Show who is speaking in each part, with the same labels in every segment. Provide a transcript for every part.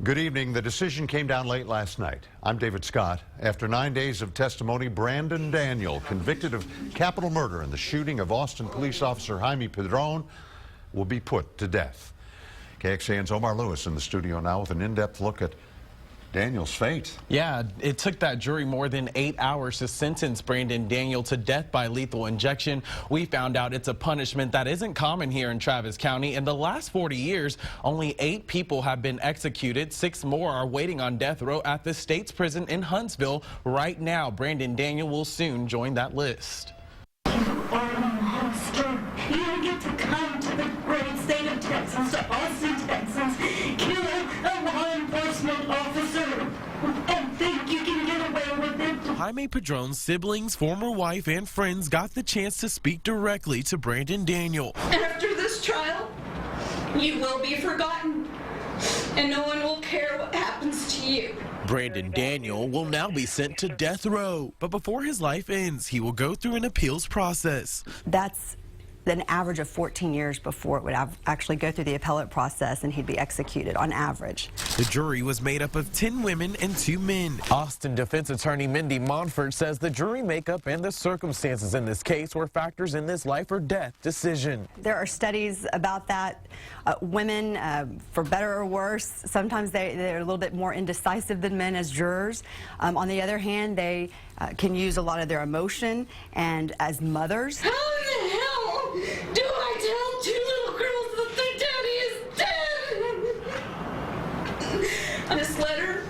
Speaker 1: Good evening. The decision came down late last night. I'm David Scott. After 9 days of testimony, Brandon Daniel, convicted of capital murder in the shooting of Austin police officer Jaime Padron, will be put to death. KXAN's Omar Lewis in the studio now with an in-depth look at Daniel's fate.
Speaker 2: Yeah, it took that jury more than 8 hours to sentence Brandon Daniel to death by lethal injection. We found out it's a punishment that isn't common here in Travis County. In the last 40 years, only 8 people have been executed. 6 more are waiting on death row at the state's prison in Huntsville. Right now, Brandon Daniel will soon join that list.
Speaker 3: You are a monster. You get to come to the great state of Texas, to Austin, Texas, kill a law enforcement officer, and think you can get away with it.
Speaker 4: Jaime Padron's siblings, former wife, and friends got the chance to speak directly to Brandon Daniel.
Speaker 5: After this trial, you will be forgotten, and no one will care what happens to you.
Speaker 4: Brandon Daniel will now be sent to death row, but before his life ends, he will go through an appeals process.
Speaker 6: That's an average of 14 years before it would actually go through the appellate process and he'd be executed on average.
Speaker 4: The jury was made up of 10 women and 2 men.
Speaker 2: Austin defense attorney Mindy Monfort says the jury makeup and the circumstances in this case were factors in this life or death decision.
Speaker 6: There are studies about that. Women, for better or worse, sometimes they're a little bit more indecisive than men as jurors. On the other hand, they can use a lot of their emotion, and as mothers,
Speaker 5: How in the hell do I tell 2 little girls that their daddy is dead? This letter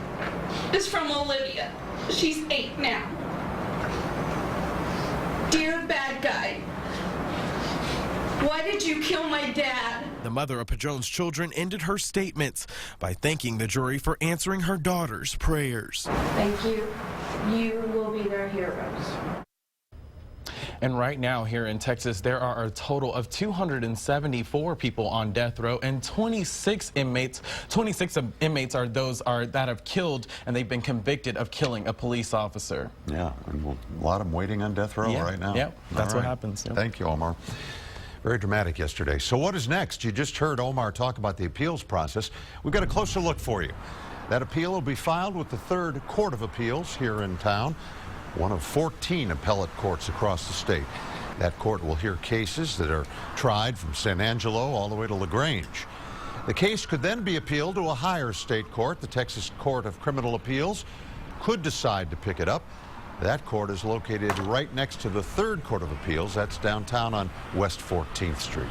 Speaker 5: is from Olivia. She's 8 now. Dear bad guy, why did you kill my dad?
Speaker 4: The mother of Padron's children ended her statements by thanking the jury for answering her daughter's prayers.
Speaker 5: Thank you. You will be their heroes.
Speaker 2: And right now here in Texas, there are a total of 274 people on death row, and 26 inmates are those that have killed, and they've been convicted of killing a police officer.
Speaker 1: Yeah, and a lot of them waiting on death row right now.
Speaker 2: Yeah, that's
Speaker 1: All
Speaker 2: what
Speaker 1: right.
Speaker 2: happens. Yeah.
Speaker 1: Thank you, Omar. Very dramatic yesterday. So what is next? You just heard Omar talk about the appeals process. We've got a closer look for you. That appeal will be filed with the 3rd Court of Appeals here in town, one of 14 appellate courts across the state. That court will hear cases that are tried from San Angelo all the way to LaGrange. The case could then be appealed to a higher state court. The Texas Court of Criminal Appeals could decide to pick it up. That court is located right next to the 3rd Court of Appeals. That's downtown on West 14th Street.